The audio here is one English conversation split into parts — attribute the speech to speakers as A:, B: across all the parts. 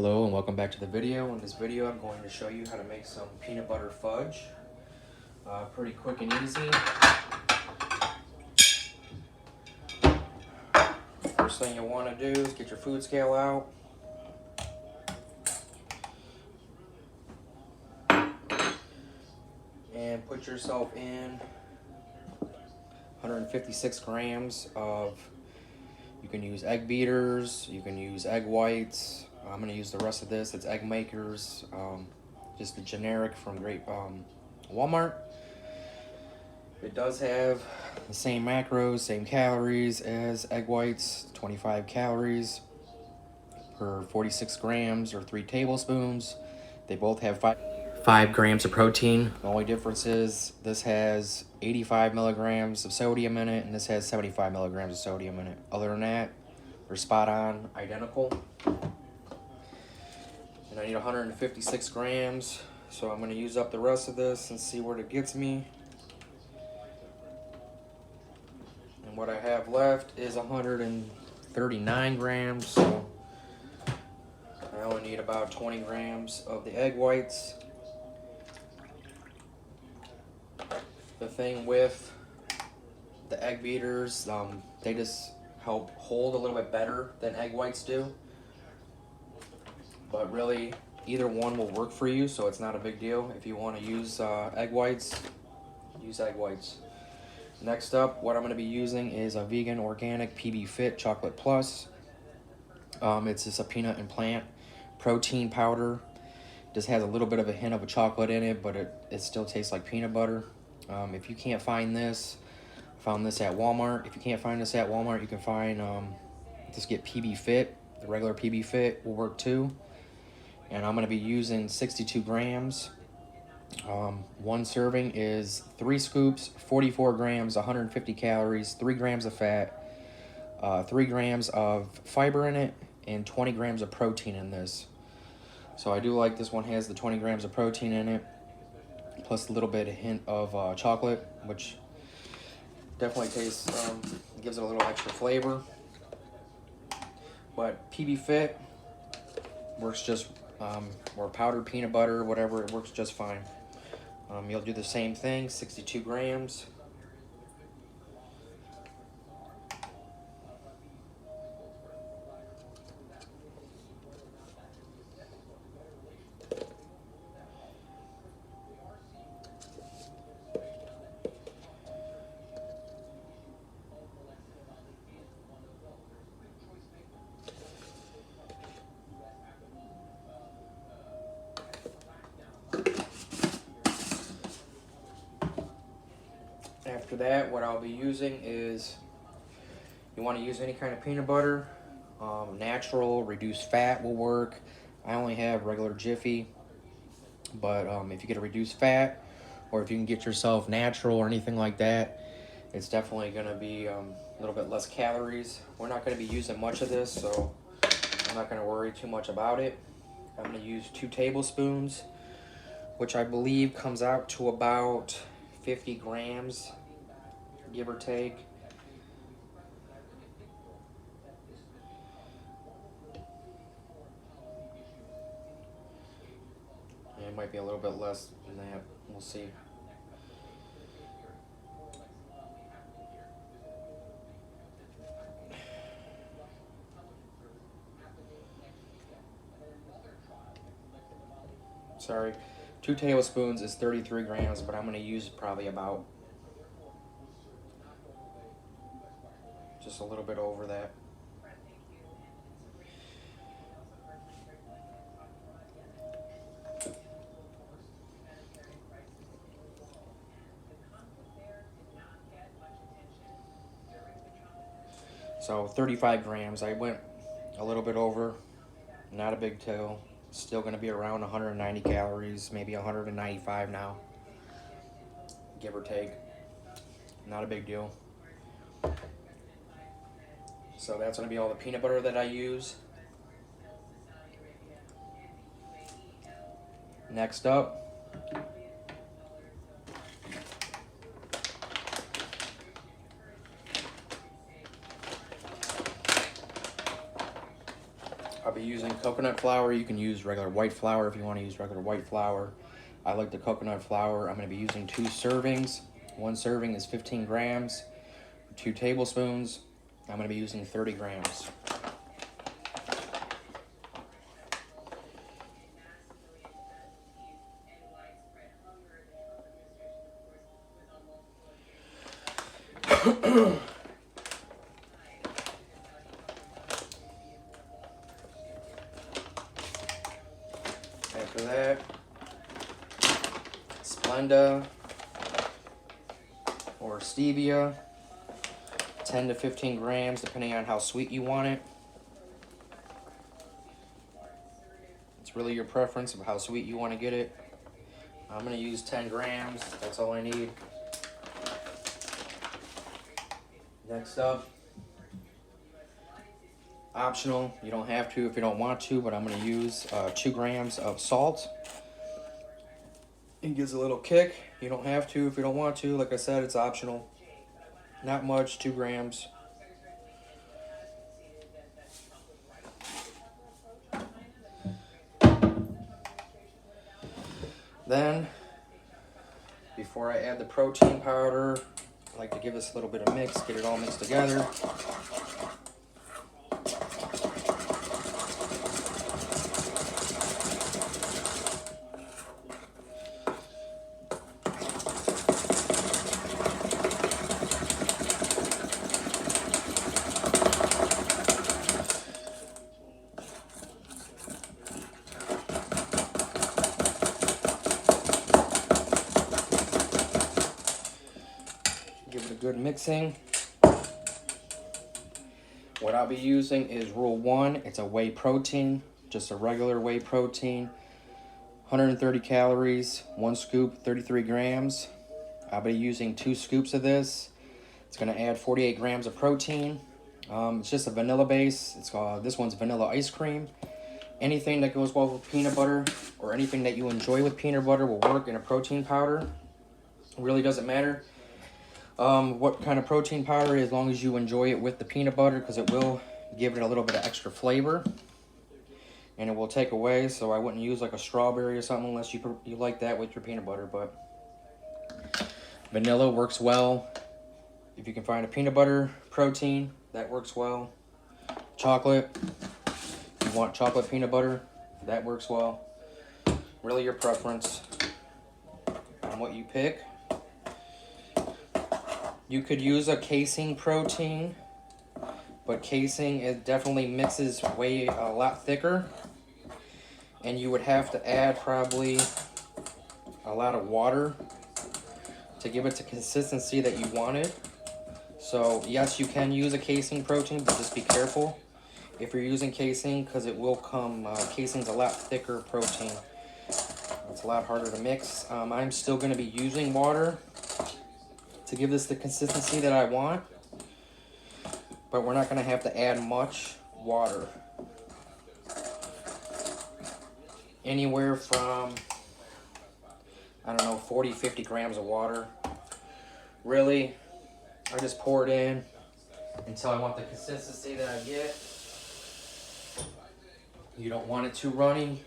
A: Hello and welcome back to the video. In this video I'm going to show you how to make some peanut butter fudge. Pretty quick and easy. First thing you want to do is get your food scale out. And put yourself in 156 grams of, you can use egg beaters, you can use egg whites. I'm going to use the rest of this. It's egg makers, just the generic from Walmart. It does have the same macros, same calories as egg whites, 25 calories per 46 grams or 3 tablespoons. They both have 5 grams of protein. The only difference is this has 85 milligrams of sodium in it and this has 75 milligrams of sodium in it. Other than that, they're spot on identical. And I need 156 grams, so I'm going to use up the rest of this and see where it gets me. And what I have left is 139 grams, so I only need about 20 grams of the egg whites. The thing with the egg beaters, they just help hold a little bit better than egg whites do. But really, either one will work for you, so it's not a big deal. If you want to use egg whites, use egg whites. Next up, what I'm going to be using is a vegan organic PB Fit Chocolate Plus. It's just a peanut and plant protein powder. Just has a little bit of a hint of a chocolate in it, but it still tastes like peanut butter. If you can't find this, I found this at Walmart. If you can't find this at Walmart, you can find, just get PB Fit. The regular PB Fit will work too. And I'm going to be using 62 grams. One serving is 3 scoops, 44 grams, 150 calories, 3 grams of fat, 3 grams of fiber in it, and 20 grams of protein in this. So I do like this one has the 20 grams of protein in it, plus a little bit of hint of chocolate, which definitely tastes, gives it a little extra flavor. But PB Fit works just, or powdered peanut butter, whatever, it works just fine. You'll do the same thing, 62 grams. After that, what I'll be using is, you want to use any kind of peanut butter. Natural, reduced fat will work. I only have regular Jiffy, but if you get a reduced fat, or if you can get yourself natural or anything like that, it's definitely going to be a little bit less calories. We're not going to be using much of this, so I'm not going to worry too much about it. I'm going to use 2 tablespoons, which I believe comes out to about 50 grams, give or take. It might be a little bit less than that. We'll see. Sorry, 2 tablespoons is 33 grams, but I'm going to use probably about just a little bit over that. So 35 grams. I went a little bit over, not a big deal. Still going to be around 190 calories, maybe 195 now, give or take. Not a big deal. So that's going to be all the peanut butter that I use. Next up, I'll be using coconut flour. You can use regular white flour if you want to use regular white flour. I like the coconut flour. I'm going to be using 2 servings. 1 serving is 15 grams. 2 tablespoons. I'm going to be using 30 grams. After that, Splenda or stevia, 10 to 15 grams, depending on how sweet you want it. It's really your preference of how sweet you want to get it. I'm going to use 10 grams. That's all I need. Next up, optional. You don't have to if you don't want to, but I'm going to use 2 grams of salt. It gives a little kick. You don't have to if you don't want to. Like I said, it's optional. Not much, 2 grams. Then, before I add the protein powder, I like to give this a little bit of mix, get it all mixed together. Give it a good mixing. What I'll be using is Rule 1. It's a whey protein, just a regular whey protein. 130 calories, 1 scoop, 33 grams. I'll be using 2 scoops of this. It's going to add 48 grams of protein. It's just a vanilla base. This one's vanilla ice cream. Anything that goes well with peanut butter or anything that you enjoy with peanut butter will work in a protein powder. It really doesn't matter what kind of protein powder, as long as you enjoy it with the peanut butter, because it will give it a little bit of extra flavor and it will take away. So I wouldn't use like a strawberry or something unless you like that with your peanut butter, but vanilla works well. If you can find a peanut butter protein, that works well. Chocolate, if you want chocolate peanut butter, that works well. Really your preference on what you pick. You could use a casein protein, but casein, it definitely mixes way a lot thicker, and you would have to add probably a lot of water to give it the consistency that you wanted. So yes, you can use a casein protein, but just be careful if you're using casein, because it will come, casein's a lot thicker protein. It's a lot harder to mix. I'm still going to be using water to give this the consistency that I want, but we're not going to have to add much water. Anywhere from, I don't know, 40, 50 grams of water. Really, I just pour it in until I want the consistency that I get. You don't want it too runny.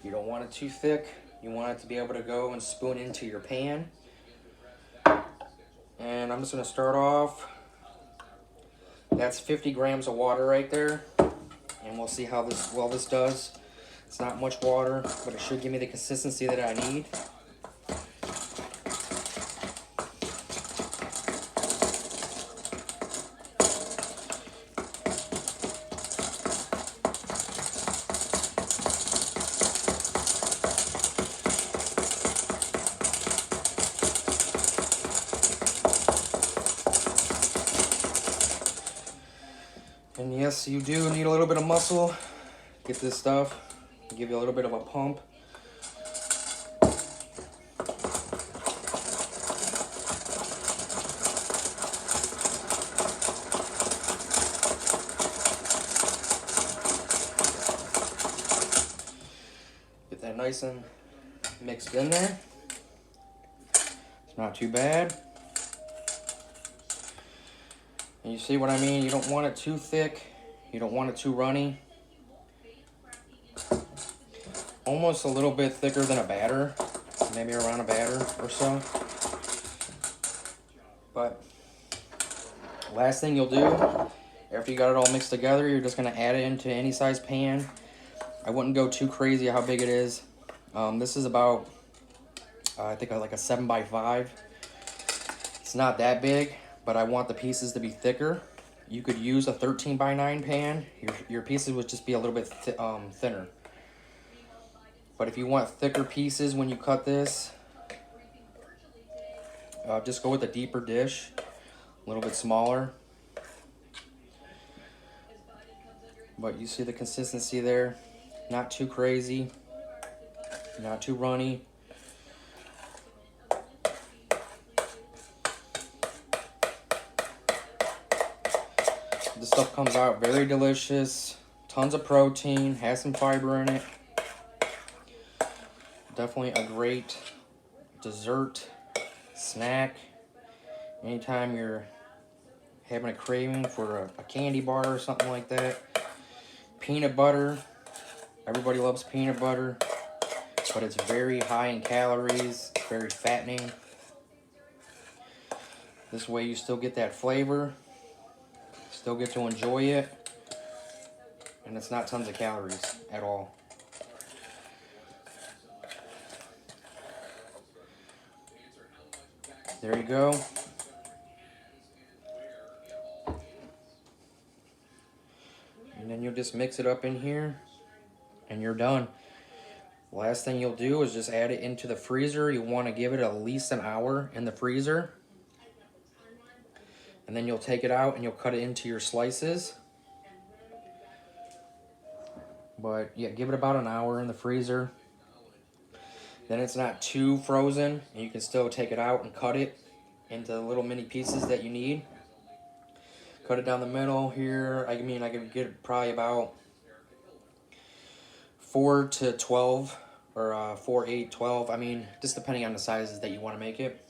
A: You don't want it too thick. You want it to be able to go and spoon into your pan. And I'm just going to start off. That's 50 grams of water right there. And we'll see how this does. It's not much water, but it should give me the consistency that I need. And yes, you do need a little bit of muscle. Get this stuff. Give you a little bit of a pump. Get that nice and mixed in there. It's not too bad. And you see what I mean? You don't want it too thick. You don't want it too runny. almost a little bit thicker than a batter, maybe around a batter or so. But last thing you'll do, after you got it all mixed together, you're just going to add it into any size pan. I wouldn't go too crazy how big it is. This is about, I think like a 7x5. It's not that big, but I want the pieces to be thicker. You could use a 13x9 pan. Your pieces would just be a little bit thinner. But if you want thicker pieces when you cut this, just go with a deeper dish, a little bit smaller. But you see the consistency there, not too crazy, not too runny. This stuff comes out very delicious, tons of protein, has some fiber in it. Definitely a great dessert, snack. Anytime you're having a craving for a candy bar or something like that. Peanut butter. Everybody loves peanut butter, but it's very high in calories, very fattening. This way you still get that flavor, still get to enjoy it, and it's not tons of calories at all. There you go. And then you'll just mix it up in here, and you're done. Last thing you'll do is just add it into the freezer. You want to give it at least an hour in the freezer. And then you'll take it out and you'll cut it into your slices. But yeah, give it about an hour in the freezer. Then it's not too frozen, and you can still take it out and cut it into the little mini pieces that you need. Cut it down the middle here. I mean, I can get probably about 4 to 12 or 4, 8, 12. I mean, just depending on the sizes that you want to make it.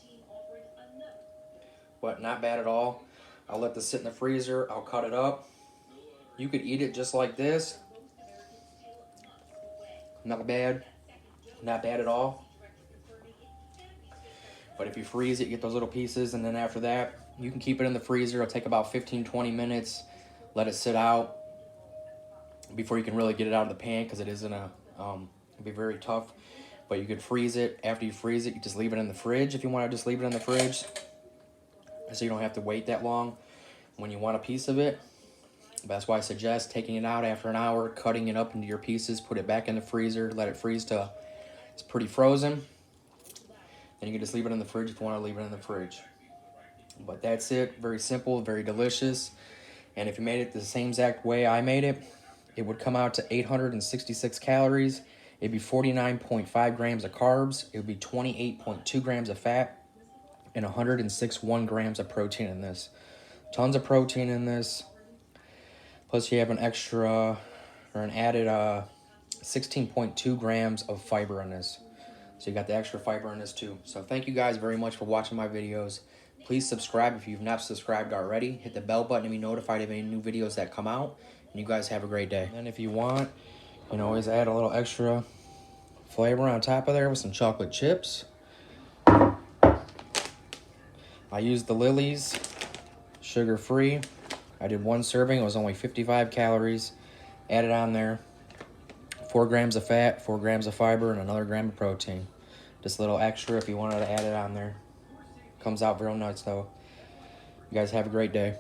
A: But not bad at all. I'll let this sit in the freezer. I'll cut it up. You could eat it just like this. Not bad. Not bad at all. But if you freeze it, you get those little pieces, and then after that, you can keep it in the freezer. It'll take about 15-20 minutes. Let it sit out before you can really get it out of the pan, because it is it'll be very tough. But you could freeze it. After you freeze it, you just leave it in the fridge if you want to just leave it in the fridge, so you don't have to wait that long when you want a piece of it. That's why I suggest taking it out after an hour, cutting it up into your pieces, put it back in the freezer, let it freeze till it's pretty frozen. Then you can just leave it in the fridge if you want to leave it in the fridge. But that's it. Very simple, very delicious. And if you made it the same exact way I made it, it would come out to 866 calories. It'd be 49.5 grams of carbs. It would be 28.2 grams of fat and 106 grams of protein in this. Tons of protein in this. Plus you have an extra or an added 16.2 grams of fiber in this. So you got the extra fiber in this too. So thank you guys very much for watching my videos. Please subscribe if you've not subscribed already. Hit the bell button to be notified of any new videos that come out. And you guys have a great day. And if you want, you can always add a little extra flavor on top of there with some chocolate chips. I used the Lily's, sugar-free. I did one serving. It was only 55 calories. Added on there 4 grams of fat, 4 grams of fiber, and another gram of protein. Just a little extra if you wanted to add it on there. Comes out real nice though. You guys have a great day.